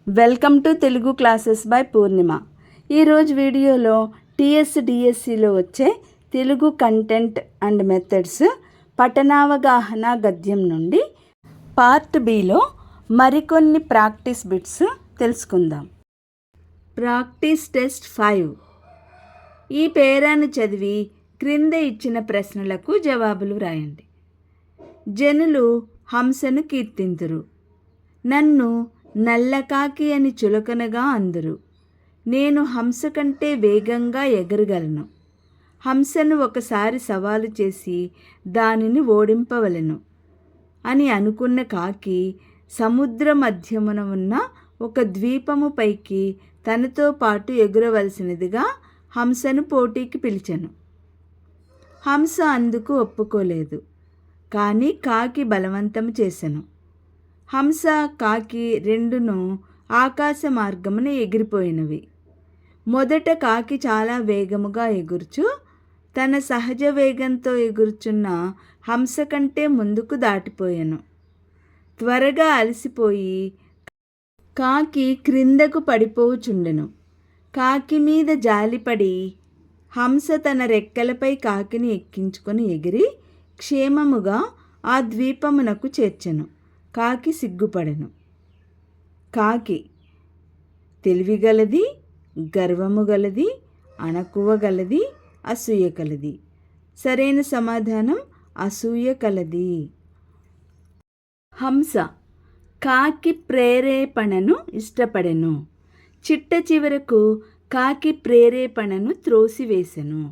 Welcome to Telugu classes by Purnima. ఈరోజు వీడియోలో టీఎస్డిఎస్సిలో వచ్చే తెలుగు కంటెంట్ అండ్ మెథడ్స్ పఠనావగాహన గద్యం నుండి పార్ట్ బిలో మరికొన్ని ప్రాక్టీస్ బిట్స్ తెలుసుకుందాం. Practice test 5. ఈ పేరాను చదివి క్రింద ఇచ్చిన ప్రశ్నలకు జవాబులు వ్రాయండి. జనులు హంసను కీర్తింతురు. నన్ను నల్లకాకి అని చులకనగా అందురు. నేను హంస కంటే వేగంగా ఎగరగలను. హంసను ఒకసారి సవాలు చేసి దానిని ఓడింపవలెను అని అనుకున్న కాకి సముద్ర మధ్యమున ఉన్న ఒక ద్వీపము పైకి తనతో పాటు ఎగురవలసినదిగా హంసను పోటీకి పిలిచెను. హంస అందుకు ఒప్పుకోలేదు, కానీ కాకి బలవంతం చేసెను. హంస కాకి రెండును ఆకాశ మార్గమున ఎగిరిపోయినవి. మొదట కాకి చాలా వేగముగా ఎగురుచు తన సహజ వేగంతో ఎగురుచున్న హంస కంటే ముందుకు దాటిపోయాను. త్వరగా అలసిపోయి కాకి క్రిందకు పడిపోవుచుండెను. కాకి మీద జాలిపడి హంస తన రెక్కలపై కాకిని ఎక్కించుకొని ఎగిరి క్షేమముగా ఆ ద్వీపమునకు చేర్చెను. కాకి సిగ్గుపడెను. కాకి తెలివిగలది, గర్వము గలది, అణకువ గలది, అసూయ కలది. సరైన సమాధానం అసూయ కలది. హంస కాకి ప్రేరేపణను ఇష్టపడెను. చిట్ట చివరకు కాకి ప్రేరేపణను త్రోసివేసెను.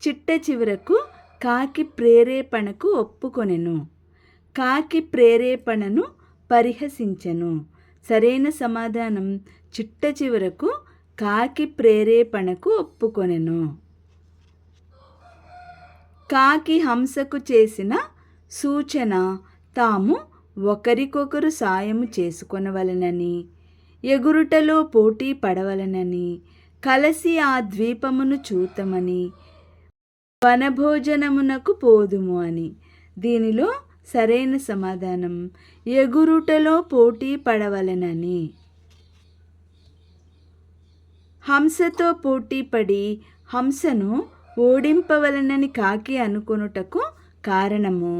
చిట్ట చివరకు కాకి ప్రేరేపణకు ఒప్పుకొనెను. కాకి ప్రేరేపణను పరిహసించెను. సరైన సమాధానం చిట్ట చివరకు కాకి ప్రేరేపణకు ఒప్పుకొనెను. కాకి హంసకు చేసిన సూచన తాము ఒకరికొకరు సాయము చేసుకొనవలెనని, ఎగురుటలో పోటీ పడవలెనని, కలిసి ఆ ద్వీపమును చూతమని, వనభోజనమునకు పోదుము అని. దీనిలో సరైన సమాధానం ఎగురుటలో పోటీ పడవలెనని. హంసతో పోటీపడి హంసను ఓడింపవలనని కాకి అనుకొనుటకు కారణము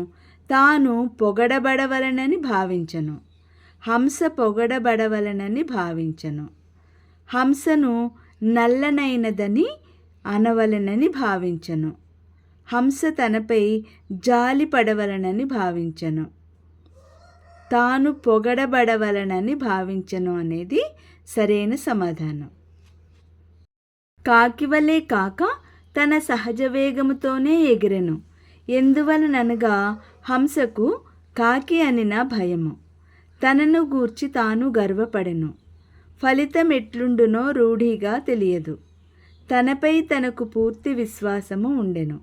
తాను పొగడబడవలనని భావించను. హంస పొగడబడవలనని భావించను. హంసను నల్లనైనదని అనవలనని భావించను. హంస తనపై జాలి పడవలనని భావించను. తాను పొగడబడవలనని భావించను అనేది సరైన సమాధానం. కాకివలే కాక తన సహజ వేగముతోనే ఎగిరెను. ఎందువలననగా హంసకు కాకి అనిన భయము. తనను గూర్చి తాను గర్వపడెను. ఫలితం ఎట్లుండునో రూఢిగా తెలియదు. తనపై తనకు పూర్తి విశ్వాసము ఉండెను.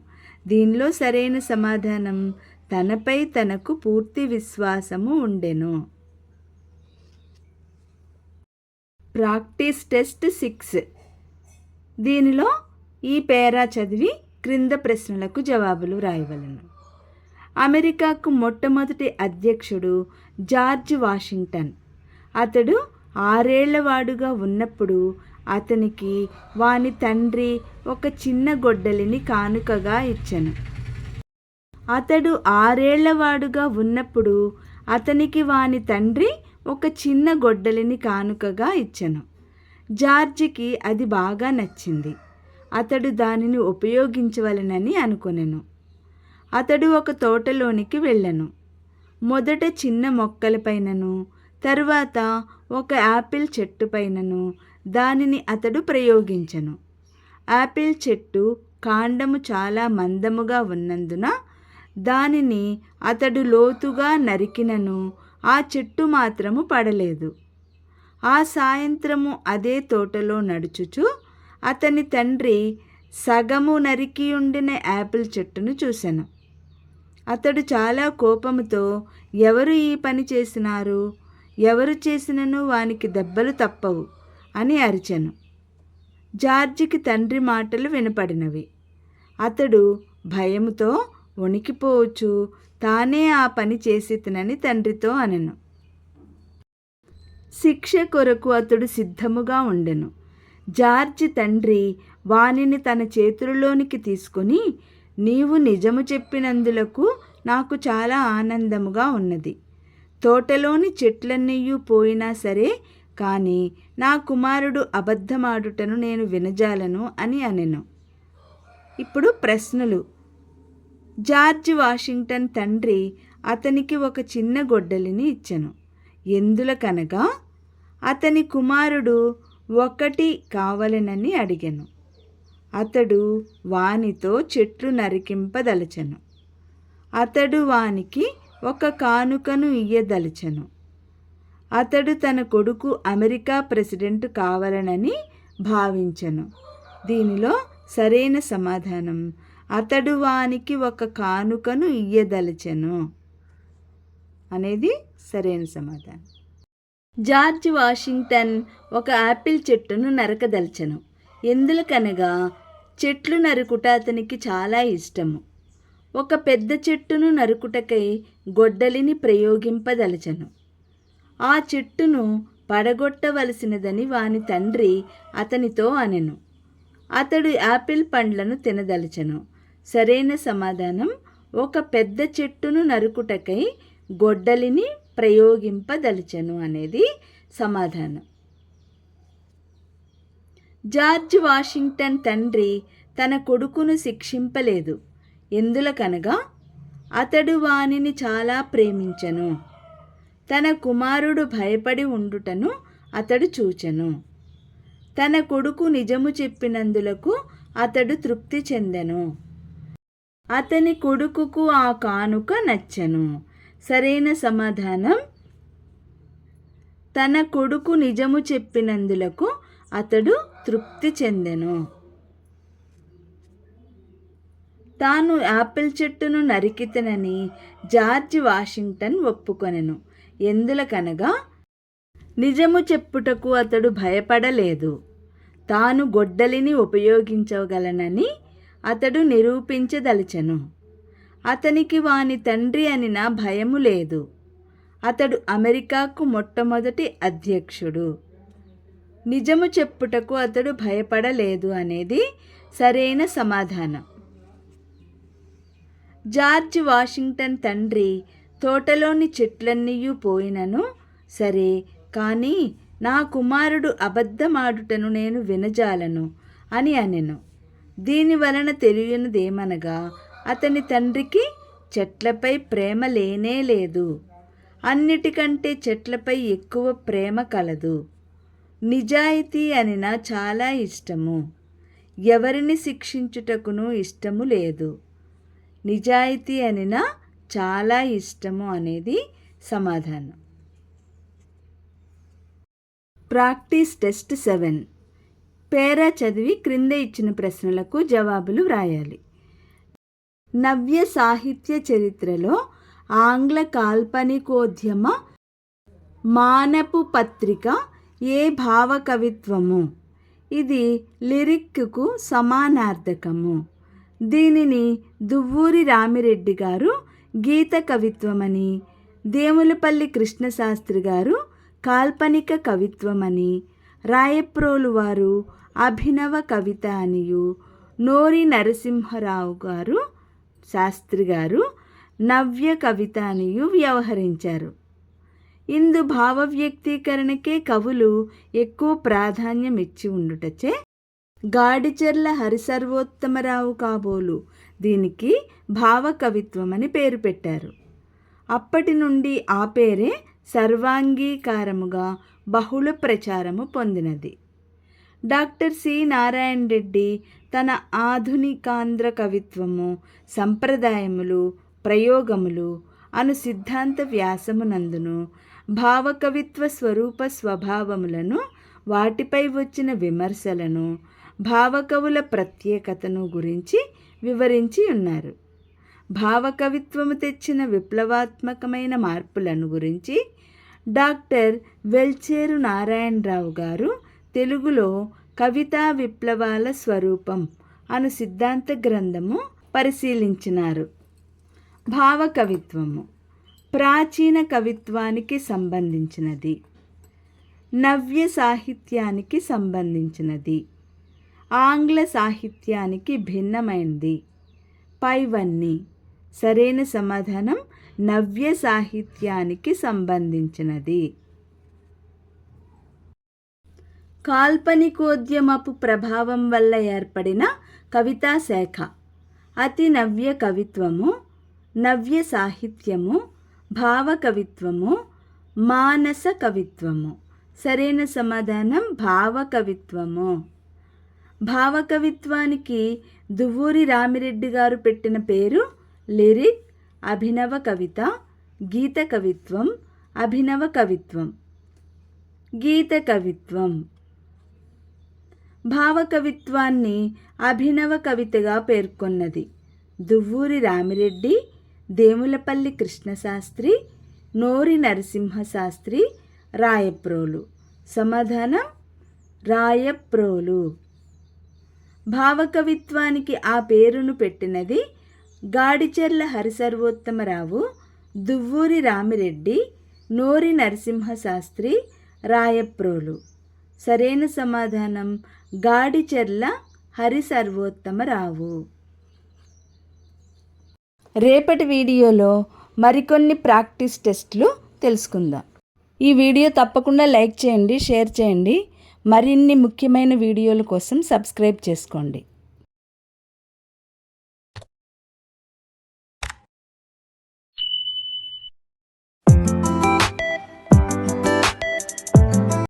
దీనిలో సరైన సమాధానం తనపై తనకు పూర్తి విశ్వాసము ఉండెను. Practice test 6. దీనిలో ఈ పేరా చదివి క్రింద ప్రశ్నలకు జవాబులు రాయవలెను. అమెరికాకు మొట్టమొదటి అధ్యక్షుడు జార్జ్ వాషింగ్టన్. అతడు 6 ఏళ్లవాడుగా ఉన్నప్పుడు అతనికి వాని తండ్రి ఒక చిన్న గొడ్డలిని కానుకగా ఇచ్చెను. అతడు 6 ఏళ్లవాడుగా ఉన్నప్పుడు అతనికి వాని తండ్రి ఒక చిన్న గొడ్డలిని కానుకగా ఇచ్చెను. జార్జికి అది బాగా నచ్చింది. అతడు దానిని ఉపయోగించవలెనని అనుకొనెను. అతడు ఒక తోటలోనికి వెళ్ళెను. మొదట చిన్న మొక్కలపైనను తరువాత ఒక యాపిల్ చెట్టుపైనను దానిని అతడు ప్రయోగించెను. యాపిల్ చెట్టు కాండము చాలా మందముగా ఉన్నందున దానిని అతడు లోతుగా నరికినను ఆ చెట్టు మాత్రము పడలేదు. ఆ సాయంత్రము అదే తోటలో నడుచుచు అతని తండ్రి సగము నరికియుండిన యాపిల్ చెట్టును చూసెను. అతడు చాలా కోపముతో, ఎవరు ఈ పని చేసినారు? ఎవరు చేసినను వానికి దెబ్బలు తప్పవు అని అరిచెను. జార్జికి తండ్రి మాటలు వినపడినవి. అతడు భయముతో వణికిపోవచ్చు తానే ఆ పని చేసితినని తండ్రితో అనెను. శిక్ష కొరకు అతడు సిద్ధముగా ఉండెను. జార్జ్ తండ్రి వానిని తన చేతులలోనికి తీసుకొని, నీవు నిజము చెప్పినందులకు నాకు చాలా ఆనందముగా ఉన్నది. తోటలోని చెట్లన్నీయూ పోయినా సరే కానీ నా కుమారుడు అబద్ధమాడుటను నేను వినజాలను అని అనెను. ఇప్పుడు ప్రశ్నలు. జార్జ్ వాషింగ్టన్ తండ్రి అతనికి ఒక చిన్న గొడ్డలిని ఇచ్చెను. ఎందులకనగా అతని కుమారుడు ఒకటి కావలెనని అడిగెను. అతడు వానితో చెట్లు నరికింపదలచెను. అతడు వానికి ఒక కానుకను ఇయ్యదలచెను. అతడు తన కొడుకు అమెరికా ప్రెసిడెంట్ కావాలనని భావించెను. దీనిలో సరైన సమాధానం అతడు వానికి ఒక కానుకను ఇయ్యదలచెను అనేది సరైన సమాధానం. జార్జ్ వాషింగ్టన్ ఒక యాపిల్ చెట్టును నరకదలచెను. ఎందులకనగా చెట్లు నరుకుట అతనికి చాలా ఇష్టము. ఒక పెద్ద చెట్టును నరుకుటకై గొడ్డలిని ప్రయోగింపదలచెను. ఆ చెట్టును పడగొట్టవలసినదని వాని తండ్రి అతనితో అనెను. అతడు యాపిల్ పండ్లను తినదలచెను. సరైన సమాధానం ఒక పెద్ద చెట్టును నరుకుటకై గొడ్డలిని ప్రయోగింపదలచెను అనేది సమాధానం. జార్జ్ వాషింగ్టన్ తండ్రి తన కొడుకును శిక్షింపలేదు. ఎందులకనగా అతడు వానిని చాలా ప్రేమించెను. తన కుమారుడు భయపడి ఉండుటను అతడు చూచెను. తన కొడుకు నిజము చెప్పినందులకు అతడు తృప్తి చెందెను. అతని కొడుకుకు ఆ కానుక నచ్చెను. సరైన సమాధానం తన కొడుకు నిజము చెప్పినందులకు అతడు తృప్తి చెందెను. తాను యాపిల్ చెట్టును నరికితనని జార్జ్ వాషింగ్టన్ ఒప్పుకొనెను. ఎందులకనగా నిజము చెప్పుటకు అతడు భయపడలేదు. తాను గొడ్డలిని ఉపయోగించగలనని అతడు నిరూపించదలచెను. అతనికి వాని తండ్రి అనిన భయము లేదు. అతడు అమెరికాకు మొట్టమొదటి అధ్యక్షుడు. నిజము చెప్పుటకు అతడు భయపడలేదు అనేది సరైన సమాధానం. జార్జ్ వాషింగ్టన్ తండ్రి తోటలోని చెట్లన్నీయూ పోయినను సరే కానీ నా కుమారుడు అబద్ధమాడుటను నేను వినజాలను అని అనెను. దీని వలన తెలియనిదేమనగా అతని తండ్రికి చెట్లపై ప్రేమ లేనే లేదు. అన్నిటికంటే చెట్లపై ఎక్కువ ప్రేమ కలదు. నిజాయితీ అనిన చాలా ఇష్టము. ఎవరిని శిక్షించుటకును ఇష్టము లేదు. నిజాయితీ అనిన చాలా ఇష్టము అనేది సమాధానం. Practice test 7. పేరా చదివి క్రింద ఇచ్చిన ప్రశ్నలకు జవాబులు వ్రాయాలి. నవ్య సాహిత్య చరిత్రలో ఆంగ్ల కాల్పనికోద్యమ మానపు పత్రిక ఏ భావకవిత్వము? ఇది లిరిక్కు సమానార్థకము. దీనిని దువ్వూరి రామిరెడ్డి గారు గీత కవిత్వమని, దేములపల్లి కృష్ణశాస్త్రి గారు కాల్పనిక కవిత్వమని, రాయప్రోలు వారు అభినవ కవిత అనియు, నోరి నరసింహరావు గారు శాస్త్రి గారు నవ్య కవిత అనియు వ్యవహరించారు. ఇందు భావ వ్యక్తీకరణకే కవులు ఎక్కువ ప్రాధాన్యం ఇచ్చి ఉండుటచే గాడిచెర్ల హరిసర్వోత్తమరావు కాబోలు దీనికి భావకవిత్వమని పేరు పెట్టారు. అప్పటి నుండి ఆ పేరే సర్వాంగీకారముగా బహుళ ప్రచారము పొందినది. డాక్టర్ సి నారాయణ రెడ్డి తన ఆధునికాంధ్ర కవిత్వము, సంప్రదాయములు, ప్రయోగములు అను సిద్ధాంత వ్యాసమునందును భావకవిత్వ స్వరూప స్వభావములను, వాటిపై వచ్చిన విమర్శలను, భావకవుల ప్రత్యేకతను గురించి వివరించి ఉన్నారు. భావకవిత్వము తెచ్చిన విప్లవాత్మకమైన మార్పులను గురించి డాక్టర్ వెల్చేరు నారాయణరావు గారు తెలుగులో కవితా విప్లవాల స్వరూపం అను సిద్ధాంత గ్రంథము పరిశీలించినారు. భావకవిత్వము ప్రాచీన కవిత్వానికి సంబంధించినది. నవ్య సాహిత్యానికి సంబంధించినది. ఆంగ్ల సాహిత్యానికి భిన్నమైనది. పైవన్నీ. సరైన సమాధానం నవ్య సాహిత్యానికి సంబంధించినది. కాల్పనికోద్యమపు ప్రభావం వల్ల ఏర్పడిన కవితా శాఖ. అతి నవ్య కవిత్వము, నవ్య సాహిత్యము, భావ కవిత్వము, మానస కవిత్వము. సరైన సమాధానం భావ కవిత్వము. భావ కవిత్వానికి దువ్వూరి రామిరెడ్డి గారు పెట్టిన పేరు లిరిక్, అభినవ కవిత, గీత కవిత్వం, అభినవ కవిత్వం. గీత కవిత్వం. భావ కవిత్వాన్ని అభినవ కవితగా పేర్కొన్నది దువ్వూరి రామిరెడ్డి, దేములపల్లి కృష్ణశాస్త్రి, నోరి నరసింహశాస్త్రి, రాయప్రోలు. సమాధానం రాయప్రోలు. భావకవిత్వానికి ఆ పేరును పెట్టినది గాడిచెర్ల హరిసర్వోత్తమరావు, దువ్వూరి రామిరెడ్డి, నోరి నరసింహశాస్త్రి, రాయప్రోలు. సరైన సమాధానం గాడిచెర్ల హరిసర్వోత్తమరావు. రేపటి వీడియోలో మరికొన్ని ప్రాక్టీస్ టెస్ట్లు తెలుసుకుందాం. ఈ వీడియో తప్పకుండా లైక్ చేయండి, షేర్ చేయండి. మరిన్ని ముఖ్యమైన వీడియోల కోసం సబ్స్క్రైబ్ చేసుకోండి.